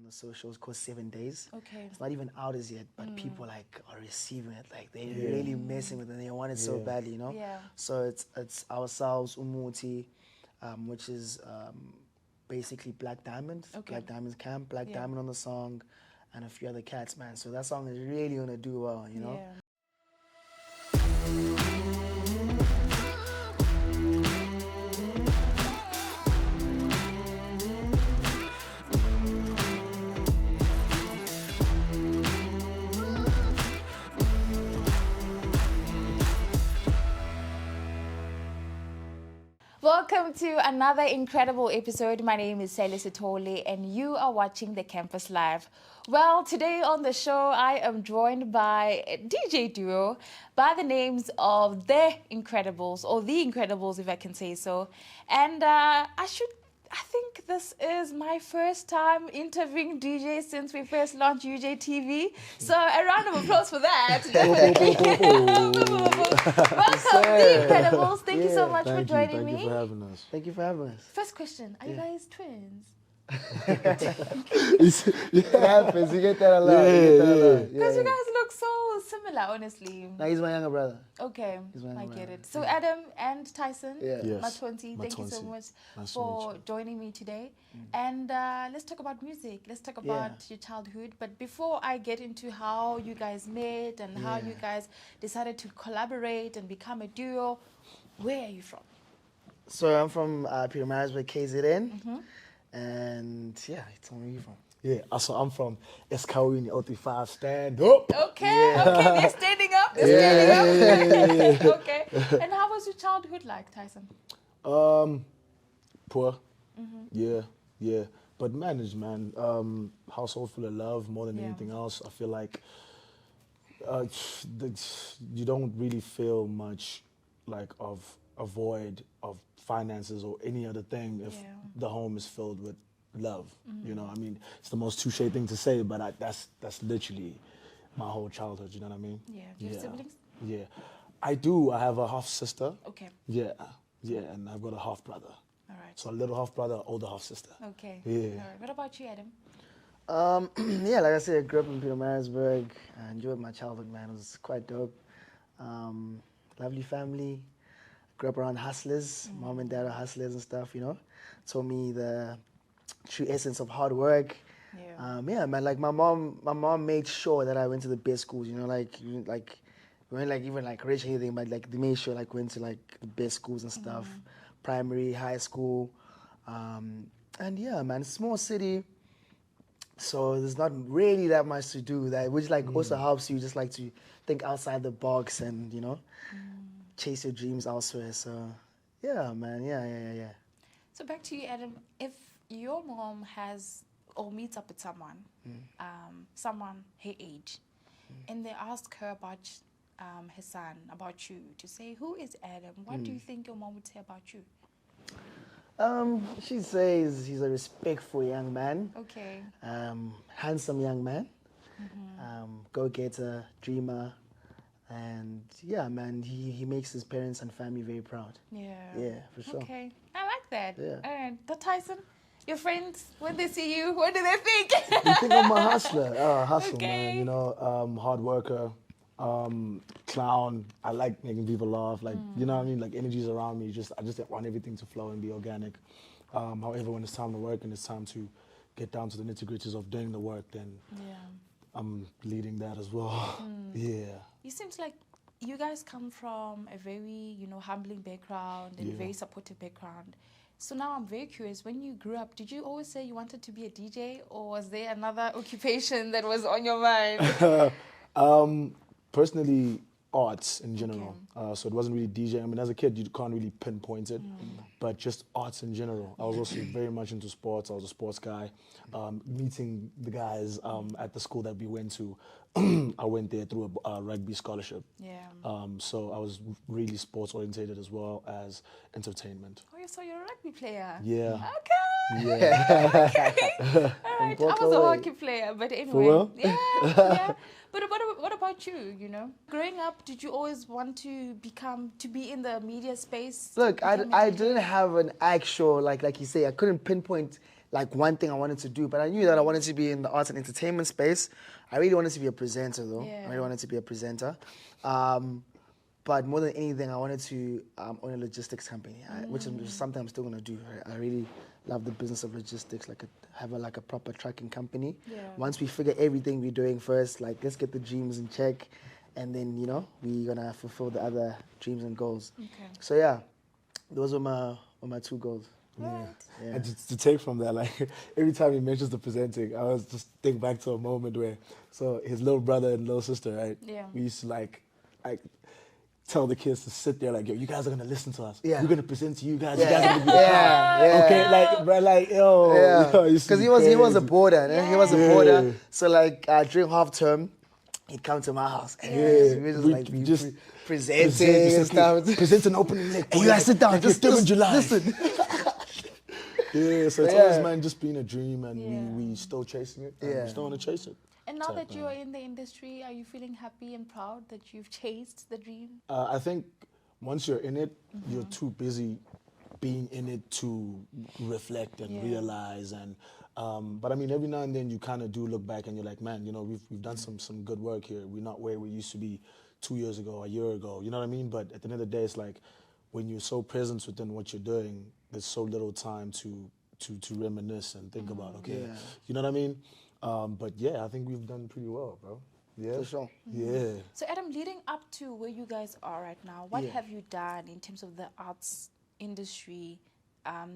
on the socials called 7 Days. Okay. It's not even out as yet, but people like are receiving it. Like they're really messing with it. They want it so badly, you know. Yeah. So it's ourselves, Umuti, which is basically Black Diamond, Black Diamond's camp, Black Diamond on the song, and a few other cats, man. So that song is really gonna do well, you know. Yeah. Welcome to another incredible episode. My name is Sally Sitole and you are watching The Campus Live. Well, today on the show, I am joined by a DJ duo by the names of The Incredibles, or The Incredibles if I can say so. And I think this is my first time interviewing DJs since we first launched UJTV. So a round of applause for that. Definitely. Welcome, The Incredibles. Thank you so much for joining me. Thank you for having us. Thank you for having us. First question, are you guys twins? It happens. You get that a lot. Because you guys look so similar, honestly. Now he's my younger brother. Okay, my I brother. get it. So Adam and Tyson, Yes. Matwonsi, thank you so much Nice to for meet you. joining me today. And let's talk about music. Let's talk about your childhood. But before I get into how you guys met and how you guys decided to collaborate and become a duo, where are you from? So I'm from Peter Marisburg, KZN. And yeah, tell me where you from. Yeah, so I'm from Eskawini, 05, stand up. Okay, okay, they're standing up. They're standing up. Okay. And how was your childhood like, Tyson? Poor. Yeah. But managed, man. Household full of love more than anything else. I feel like you don't really feel much like of a void of finances or any other thing if the home is filled with love. You know, I mean, it's the most touche thing to say, but that's literally my whole childhood. You know what I mean? Yeah. Do you have siblings? Yeah, I do. I have a half sister. Okay. Yeah, and I've got a half brother. All right. So a little half brother, older half sister. Okay. Yeah. All right. What about you, Adam? Yeah, like I said, I grew up in Peter Marisburg. I enjoyed my childhood, man. It was quite dope. Lovely family. Grew up around hustlers. Mom and dad are hustlers and stuff, you know. Told me the true essence of hard work. Yeah. Yeah, man. Like my mom made sure that I went to the best schools. You know, like we weren't like even like rich or anything, but like they made sure like went to like the best schools and stuff. Primary, high school, and yeah, man. Small city. So there's not really that much to do, that which like also helps you just like to think outside the box and, you know, chase your dreams elsewhere. So yeah, man, yeah. So back to you, Adam. If your mom has or meets up with someone, someone her age, and they ask her about her son, about you, to say, who is Adam? What do you think your mom would say about you? She says he's a respectful young man. Okay. Handsome young man. Go-getter, dreamer. And yeah, man, he makes his parents and family very proud. Yeah. Yeah, for sure. Okay. I like that. Yeah. All right. The Tyson, your friends, when they see you, what do they think? You think I'm a hustler? Hustle, Okay. man. You know, hard worker, clown. I like making people laugh. Like, you know what I mean? Like, energy's around me. I just want everything to flow and be organic. However, when it's time to work and it's time to get down to the nitty-gritties of doing the work, then I'm leading that as well. Yeah. It seems like you guys come from a very, humbling background and very supportive background. So now I'm very curious, when you grew up, did you always say you wanted to be a DJ, or was there another occupation that was on your mind? Personally, arts in general. So it wasn't really DJ. I mean, as a kid, you can't really pinpoint it, but just arts in general. I was also very much into sports. I was a sports guy. Meeting the guys at the school that we went to, I went there through a rugby scholarship. Yeah. So I was really sports orientated as well as entertainment. Oh, so you're a rugby player? Yeah. Okay. Yeah. Okay. All right. I was a hockey player, but anyway. For real? Yeah. But what about you, Growing up, did you always want to be in the media space? Look, I didn't have an actual, like you say, I couldn't pinpoint like one thing I wanted to do, but I knew that I wanted to be in the arts and entertainment space. I really wanted to be a presenter, though. Yeah. I really wanted to be a presenter. But more than anything, I wanted to own a logistics company, which is something I'm still gonna do. I really love the business of logistics, have a proper trucking company. Yeah. Once we figure everything we're doing first, like let's get the dreams in check, and then we're gonna fulfill the other dreams and goals. Okay. So yeah, those were my two goals. Right. Yeah. And just to take from that, like every time he mentions the presenting, I was just think back to a moment where, so his little brother and little sister, right? Yeah. We used to like tell the kids to sit there like, yo, you guys are gonna listen to us. Yeah. We're gonna present to you guys. Yeah. You guys are gonna be Yeah. okay. Like, bro, like, yo, Yeah, used to because be he was a crazy. boarder. Yeah. He was a Yeah. boarder. So like during half term, he'd come to my house and we just We like be just presenting and stuff. Present an opening leg. And you guys sit down, just in July. listen. Yeah, so it's Yeah. always, man, just being a dream, and Yeah. we still chasing it. And Yeah. we still want to chase it. And now Type that of you're in the industry, are you feeling happy and proud that you've chased the dream? I think once you're in it, you're too busy being in it to reflect and Yeah. realize. And but I mean, every now and then you kind of do look back and you're like, man, we've done some good work here. We're not where we used to be 2 years ago, a year ago. You know what I mean? But at the end of the day, it's like when you're so present within what you're doing, there's so little time to reminisce and think about. Okay, Yeah. you know what I mean? But yeah, I think we've done pretty well, bro. Yeah, For sure. Yeah. So Adam, leading up to where you guys are right now, what Yeah. have you done in terms of the arts industry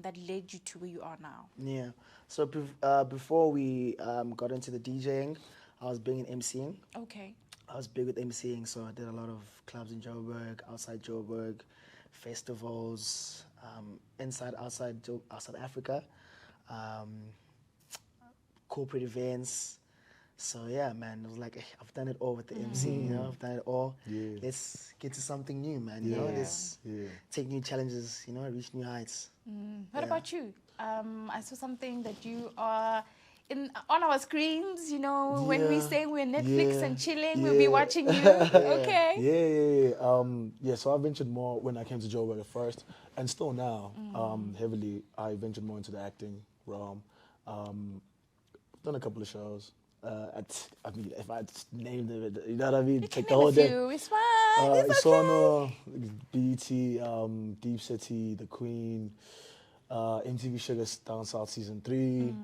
that led you to where you are now? Yeah. So before we got into the DJing, I was big in MCing. Okay. I was big with MCing, so I did a lot of clubs in Joburg, outside Joburg, festivals, outside Africa, corporate events. So yeah, man, it was like I've done it all with the MC. I've done it all. Yeah. Let's get to something new, man. Yeah. Let's Yeah. take new challenges. Reach new heights. What about you? I saw something that you are on our screens. When we Yeah. say we're Netflix Yeah. and chilling, we'll be Yeah. watching you. Okay. Yeah. So I ventured more when I came to Joburg at first, and still now, heavily. I ventured more into the acting realm. Done a couple of shows. I mean, if I just named it, you know what I mean? You Take can the whole name a day. few. It's fine. It's okay. Sono, BET, Deep City, The Queen, MTV Sugar Down South Season 3,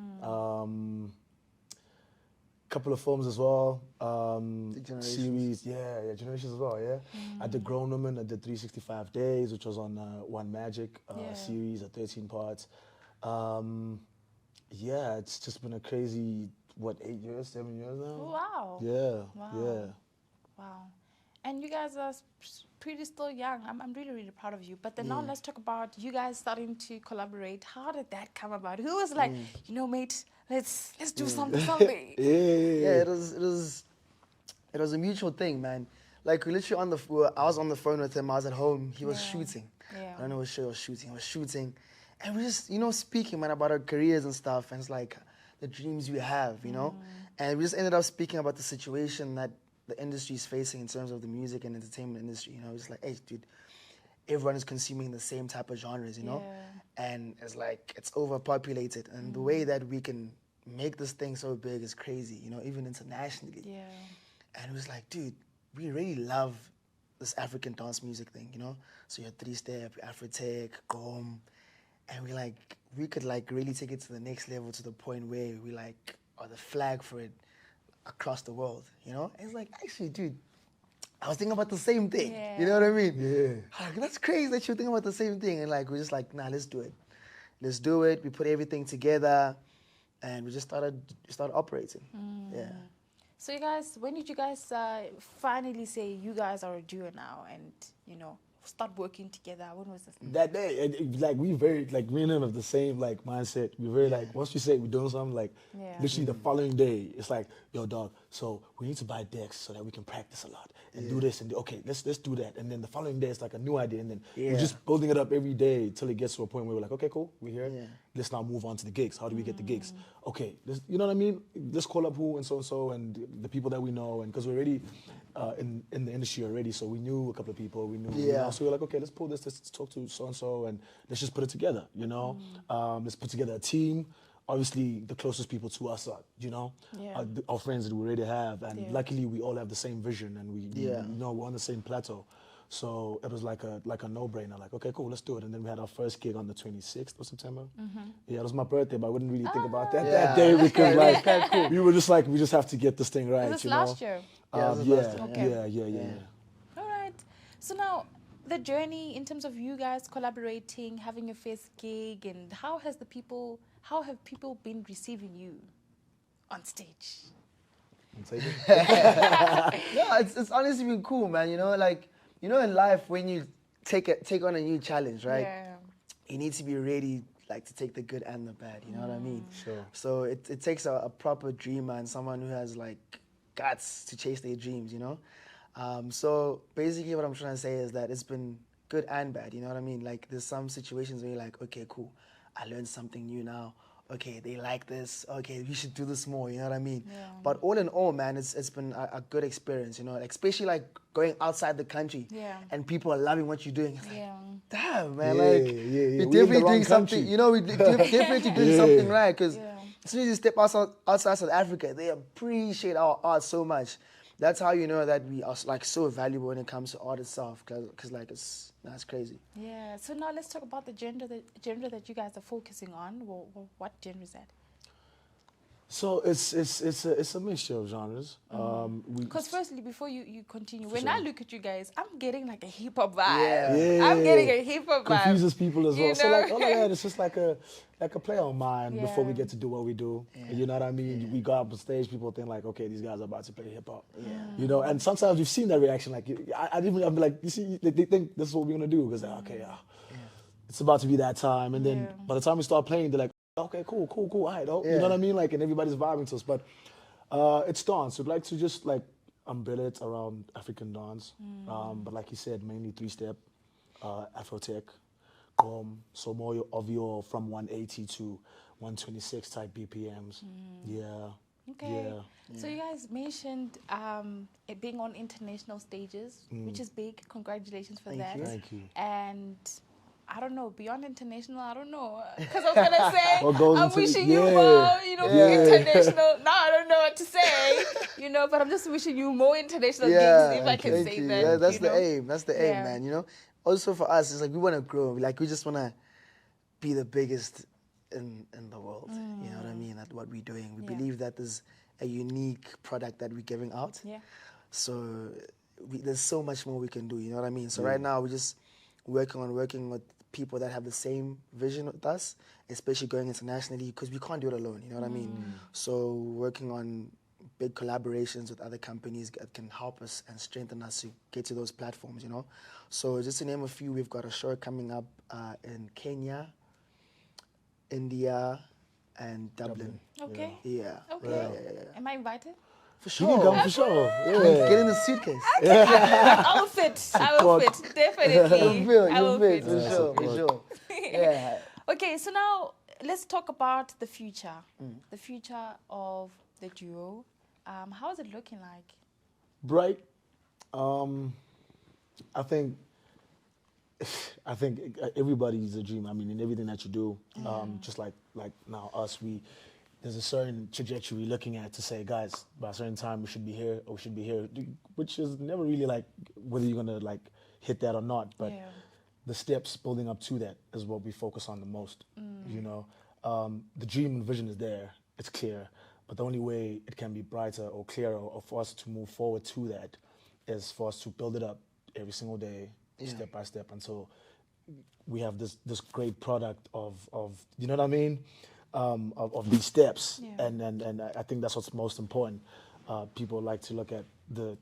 couple of films as well, Generations. series, yeah, Generations as well, yeah. I did Grown Woman, I did 365 Days, which was on One Magic Yeah. series of 13 parts. Yeah, it's just been a crazy, 8 years, 7 years now? Wow. Yeah, Wow. yeah. Wow. And you guys are pretty still young. I'm really, really proud of you. But then now let's talk about you guys starting to collaborate. How did that come about? Who was like, mate, let's do something. Yeah, it was a mutual thing, man. Like we literally I was on the phone with him. I was at home. He was shooting. Yeah. I don't know what show he was shooting. He was shooting, and we just speaking, man, about our careers and stuff. And it's like the dreams we have, And we just ended up speaking about the situation that the industry is facing in terms of the music and entertainment industry. It's like, hey, dude, everyone is consuming the same type of genres, and it's like it's overpopulated. And the way that we can make this thing so big is crazy, even internationally. Yeah. And it was like, dude, we really love this African dance music thing, So your three-step, Afro-tech, gqom, and we could really take it to the next level to the point where we are the flag for it across the world, And it's like, actually, dude, I was thinking about the same thing. Yeah. You know what I mean? Yeah. That's crazy that you're thinking about the same thing. And we're just like, nah, let's do it. Let's do it. We put everything together, and we just started operating. Yeah. So you guys, when did you guys finally say you guys are a duo now and, start working together? When was this? That day, we very, me and him have the same, mindset. We very, once we say we're doing something, literally the following day, it's like, yo, dog, so we need to buy decks so that we can practice a lot and do this and okay, let's do that. And then the following day, it's like a new idea. And then we're just building it up every day till it gets to a point where we're like, okay, cool, we're here. Yeah. Let's now move on to the gigs. How do we get the gigs? Okay, you know what I mean? Let's call up who and so and the people that we know. And because we're already in the industry already, so we knew a couple of people. We knew, so we're like, okay, let's pull this. Let's talk to so and let's just put it together. Let's put together a team obviously the closest people to us are, you know, Yeah. are our friends that we already have, and Yeah. luckily we all have the same vision, and we Yeah. you know, we're on the same plateau. So it was like a no-brainer. Like, okay, cool, let's do it. And then we had our first gig on the 26th of September. Yeah, it was my birthday, but I wouldn't really think about that that day because like we were just like, we just have to get this thing right. Was this you know? last year? Yeah, this was last year, Okay. Yeah. All right. So now, the journey in terms of you guys collaborating, having your first gig, and how have people been receiving you on stage? No, it's honestly been cool, man. You know, like, you know, in life when you take on a new challenge, right? Yeah. You need to be ready, like, to take the good and the bad. You know what I mean? Sure. So it takes a proper dreamer and someone who has like guts to chase their dreams. You know. So basically, what I'm trying to say is that it's been good and bad. You know what I mean? Like, there's some situations where you're like, okay, cool, I learned something new now. Okay, they like this. Okay, we should do this more. You know what I mean? Yeah. But all in all, man, it's been a good experience. You know, especially like going outside the country, Yeah. and people are loving what you're doing. It's like, Yeah. damn, man, Yeah, like yeah. we're We in the definitely wrong doing something. country. You know, we're definitely doing something right. Because Yeah. as soon as you step outside South Africa, they appreciate our art so much. That's how you know that we are like so valuable when it comes to art itself. Cause like that's crazy. Yeah. So now let's talk about the genre that you guys are focusing on. What genre is that? So it's a mixture of genres. Because firstly, before you continue, when sure. I look at you guys, I'm getting like a hip hop vibe. Yeah. I'm getting a hip hop vibe. Confuses people as You well. So like know? all of that, it's just like a play on mind before we Yeah. get to do what we do. You know what I mean? We go up on stage, people think like, okay, these guys are about to play hip hop. You know, and sometimes we've seen that reaction. Like I'm like, you see, they think this is what we're gonna do because okay, it's about to be that time, and then Yeah. by the time we start playing, they're like, okay, cool, all right, you know what I mean? Like, and everybody's vibing to us, but it's dance. We'd like to just like umbrella it around African dance, but like you said, mainly 3-step, Afrotech, so more of your from 180 to 126 type BPMs. Yeah. Okay. Yeah. So you guys mentioned it being on international stages, which is big. Congratulations for that. Thank you. And I don't know, beyond international, I don't know. Because I was going to say, What goes I'm into wishing the- you yeah. more, you know, Yeah. international. Now I don't know what to say, you know, but I'm just wishing you more international gigs, if I can thank say you. that. That's you the know? aim. That's the aim, Yeah. man. You know. Also for us, it's like we want to grow. Like we just want to be the biggest in the world. You know what I mean? That's what we're doing. We Yeah. believe that there's a unique product that we're giving out. Yeah. So there's so much more we can do. You know what I mean? So right now we're just working with people that have the same vision with us, especially going internationally because we can't do it alone. You know what I mean? So working on big collaborations with other companies that can help us and strengthen us to get to those platforms. You know. So just to name a few, we've got a show coming up in Kenya, India, and Dublin. Okay. Yeah. Okay. Am I invited? For You can sure. come for sure. Yeah. Get in the suitcase. I will fit. I will fit. Definitely. You'll I will fit. fit. For sure. For sure. Yeah. Okay, so now let's talk about the future. The future of the duo. How is it looking like? Bright. I think everybody's a dream. I mean, in everything that you do, just like now us, there's a certain trajectory we're looking at to say, guys, by a certain time we should be here or we should be here, which is never really like whether you're gonna like hit that or not, but Yeah. the steps building up to that is what we focus on the most. You know, the dream and vision is there, it's clear, but the only way it can be brighter or clearer or for us to move forward to that is for us to build it up every single day, step by step, until we have this great product of you know what I mean, of these steps. Yeah. And I think that's what's most important. People like to look at the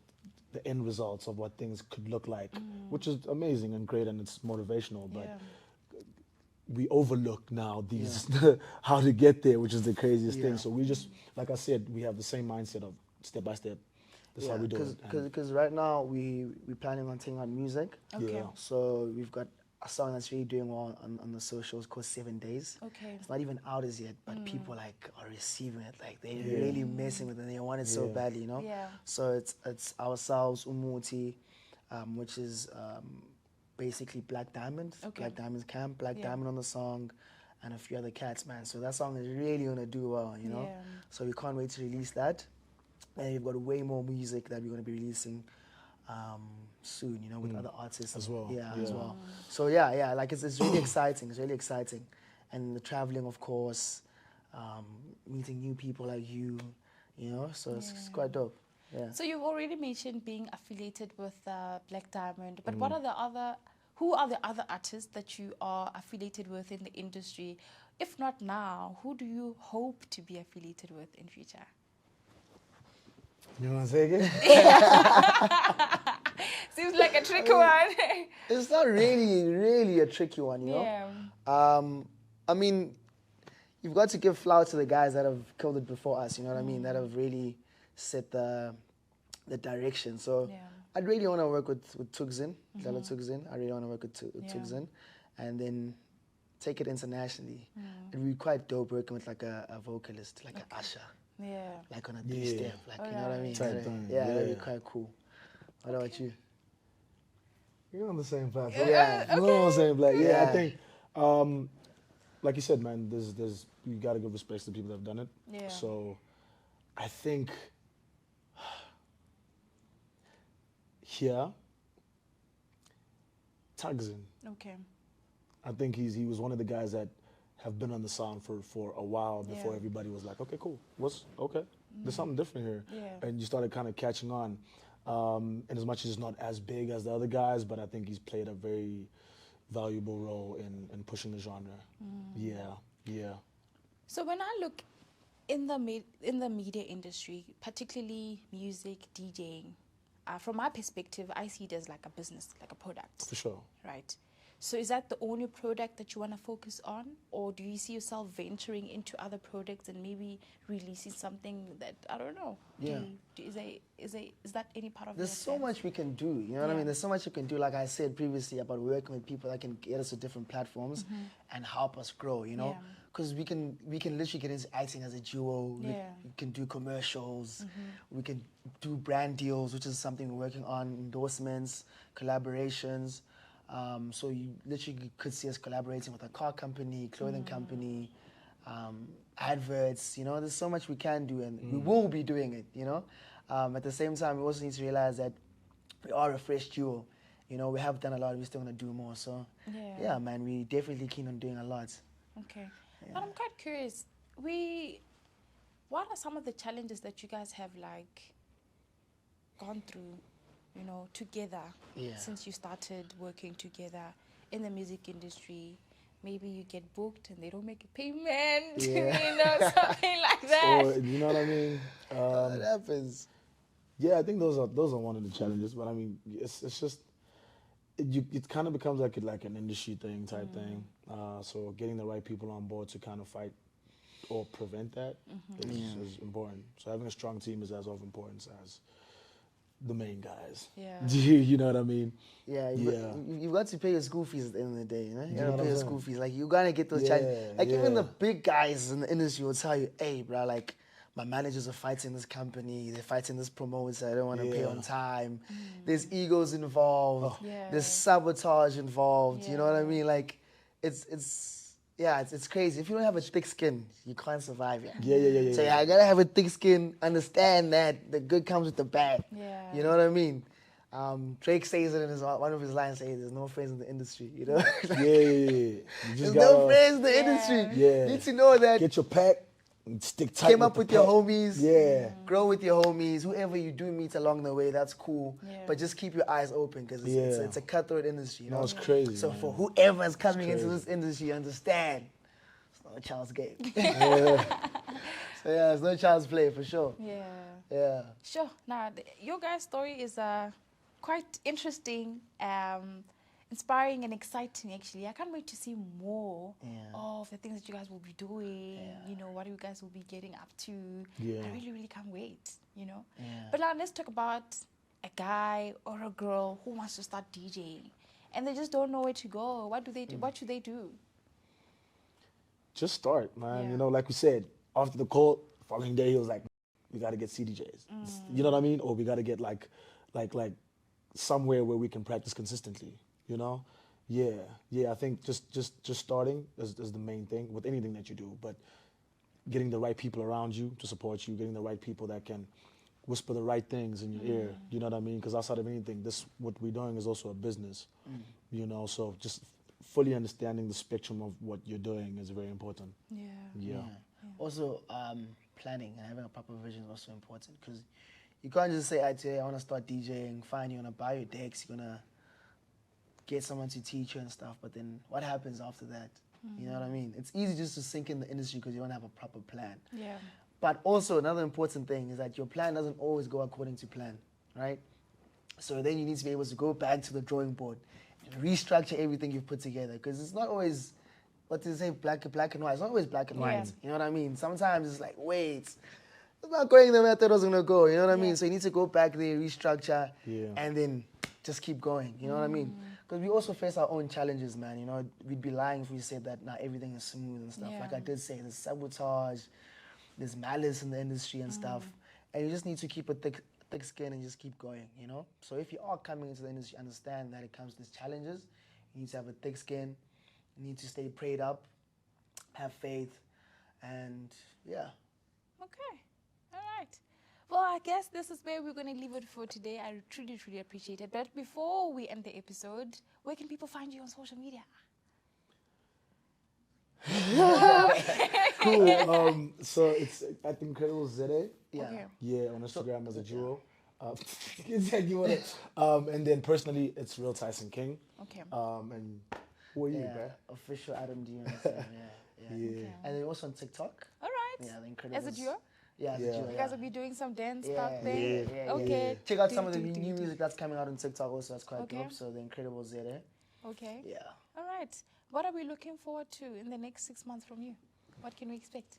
end results of what things could look like, which is amazing and great and it's motivational, but we overlook now these how to get there, which is the craziest thing. So we just, like I said, we have the same mindset of step by step. That's how we do it. And Because right now we're planning on taking out music. Okay. Yeah. So we've got a song that's really doing well on the socials called 7 Days. Okay. It's not even out as yet, but people like are receiving it. Like they're really messing with it. They want it so badly, you know. Yeah. So it's ourselves, Umuti, which is basically Black Diamond. Okay. Black Diamond's camp. Black Yeah. Diamond on the song. and a few other cats, man. So that song is really gonna do well, you know. Yeah. So we can't wait to release that. And we've got way more music that we're gonna be releasing soon, you know, with other artists As well, Yeah, yeah. as well. So yeah, like it's really exciting. It's really exciting, and the traveling, of course, meeting new people like you know. So it's quite dope. Yeah. So you've already mentioned being affiliated with Black Diamond, but what are the other? Who are the other artists that you are affiliated with in the industry? If not now, who do you hope to be affiliated with in future? You want to take it? Seems like a tricky one. It's not really a tricky one, you know. Yeah. I mean, you've got to give flowers to the guys that have killed it before us. You know what I mean? That have really set the direction. So Yeah. I'd really want to work with Tugzin, Della Tugzin. I really want to work with Tugzin, and then take it internationally. It'd be quite dope working with like a vocalist, like an Usher, Yeah. like on a three-step, like you know what I mean? Type thing, Yeah, that'd yeah. be quite cool. What about you? You're on the same platform. Yeah. We're on the same platform. Yeah, I Yeah. think, like you said, man, there's you got to give respect to the people that have done it. Yeah. So, I think here, Tugzin. Okay. I think he was one of the guys that have been on the sound for a while before Yeah. everybody was like, okay, cool, there's something different here, Yeah. and you started kind of catching on. And as much as he's not as big as the other guys, but I think he's played a very valuable role in pushing the genre. Yeah. So when I look in the media industry, particularly music, DJing, from my perspective, I see it as like a business, like a product. For sure. Right. So is that the only product that you want to focus on, or do you see yourself venturing into other products and maybe releasing something that I don't know? Yeah. Is that any part of There's your so plans? much we can do, you know what I Yeah. mean? There's so much you can do, like I said previously, about working with people that can get us to different platforms and help us grow, you know? Yeah. Because we can literally get into acting as a duo. Yeah. We can do commercials. We can do brand deals, which is something we're working on, endorsements, collaborations. So you literally could see us collaborating with a car company, clothing company, adverts, you know, there's so much we can do, and we will be doing it, you know. At the same time, we also need to realize that we are a fresh duo. You know, we have done a lot, we still want to do more. So, yeah, man, we definitely keen on doing a lot. Okay. But I'm quite curious. What are some of the challenges that you guys have like gone through, you know, together since you started working together in the music industry? Maybe you get booked and they don't make a payment, you know, something like that. Or, you know what I mean? That happens. Yeah, I think those are one of the challenges. But I mean, it's just it kind of becomes like an industry thing type thing. So getting the right people on board to kind of fight or prevent that is important. So having a strong team is as of importance as the main guys. Yeah. You know what I mean? Yeah, you've got to pay your school fees at the end of the day, you know? You know gotta what pay I'm your saying? school fees. Like, you gotta get those challenges. Like, even the big guys in the industry will tell you, hey, bro, like, my managers are fighting this company, they're fighting this promoter, I don't want to pay on time. There's egos involved, there's sabotage involved, you know what I mean? Like, it's crazy. If you don't have a thick skin, you can't survive. Yeah. So I gotta have a thick skin, understand that the good comes with the bad. Yeah. You know what I mean? Drake says it in one of his lines, say, there's no friends in the industry, you know? Yeah. You There's just no friends in the industry. Yeah. You need to know that. Get your pack and stick tight. Came up with your pack. homies. Yeah. Grow with your homies. Whoever you do meet along the way, that's cool. Yeah. But just keep your eyes open, because it's a cutthroat industry. You know? No, it's crazy. So man. for whoever's coming into this industry, understand, it's not a child's game. So yeah, it's no child's play for sure. Yeah. Sure. Now, your guys' story is quite interesting, inspiring and exciting, actually. I can't wait to see more of the things that you guys will be doing, you know, what you guys will be getting up to. I really, really can't wait, you know. But now let's talk about a guy or a girl who wants to start DJing and they just don't know where to go. What do they do? What should they do? Just start, man. Yeah. You know, like we said, after the call, following day, he was like, we got to get CDJs. You know what I mean? Or we got to get like somewhere where we can practice consistently, you know? Yeah. I think just starting is the main thing with anything that you do, but getting the right people around you to support you, getting the right people that can whisper the right things in your ear. You know what I mean? Because outside of anything, what we're doing is also a business. You know, so just fully understanding the spectrum of what you're doing is very important. Yeah. Also, planning and having a proper vision is also important because you can't just say, today I want to start DJing, fine, you're going to buy your decks, you're going to get someone to teach you and stuff, but then what happens after that? You know what I mean? It's easy just to sink in the industry because you don't have a proper plan. Yeah. But also another important thing is that your plan doesn't always go according to plan, right? So then you need to be able to go back to the drawing board and restructure everything you've put together because it's not always, what do they say, black and white. It's not always black and white. You know what I mean? Sometimes it's like, wait, it's not going the way I thought it was going to go. You know what I mean? So you need to go back there, restructure, and then just keep going. You know what I mean? Because we also face our own challenges, man. You know, we'd be lying if we said that now everything is smooth and stuff. Like I did say, there's sabotage, there's malice in the industry and stuff. And you just need to keep a thick skin and just keep going, you know? So if you are coming into the industry, understand that it comes with challenges. You need to have a thick skin. You need to stay prayed up, have faith, and yeah. Okay. All right. Well, I guess this is where we're going to leave it for today. I truly, truly appreciate it. But before we end the episode, where can people find you on social media? Cool. So it's at Incredible ZA. Yeah. Okay. Yeah, on Instagram as a duo. And then personally, it's Real Tyson King. Okay. And who are you, bro? Official Adam D on Instagram, yeah. Yeah. And then also on TikTok. All right. Yeah, the Incredible. As a duo? Yeah, as a duo. You guys will be doing some dance Yeah, stuff there? yeah, Okay. Check out some of the new music that's coming out on TikTok also. That's quite Okay. dope. So the Incredible ZA. Okay. Yeah. All right. What are we looking forward to in the next 6 months from you? What can we expect?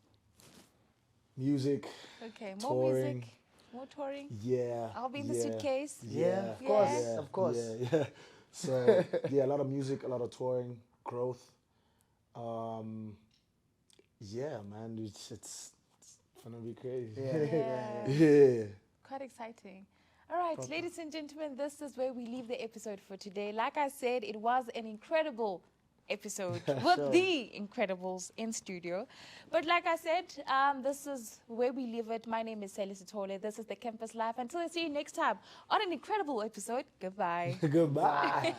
Music. Okay. More touring. music, more touring. Yeah. I'll be in the suitcase. Yeah, of course, of course. Yeah. So yeah, a lot of music, a lot of touring, growth. Yeah, man, it's gonna be crazy. Yeah. Quite exciting. All right, ladies and gentlemen, this is where we leave the episode for today. Like I said, it was an incredible episode with the Incredibles in studio. But like I said, this is where we leave it. My name is Sally Sitole. This is the Campus Life. Until I see you next time on an incredible episode, goodbye. Goodbye.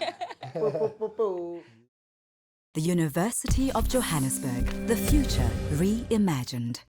The University of Johannesburg, the future reimagined.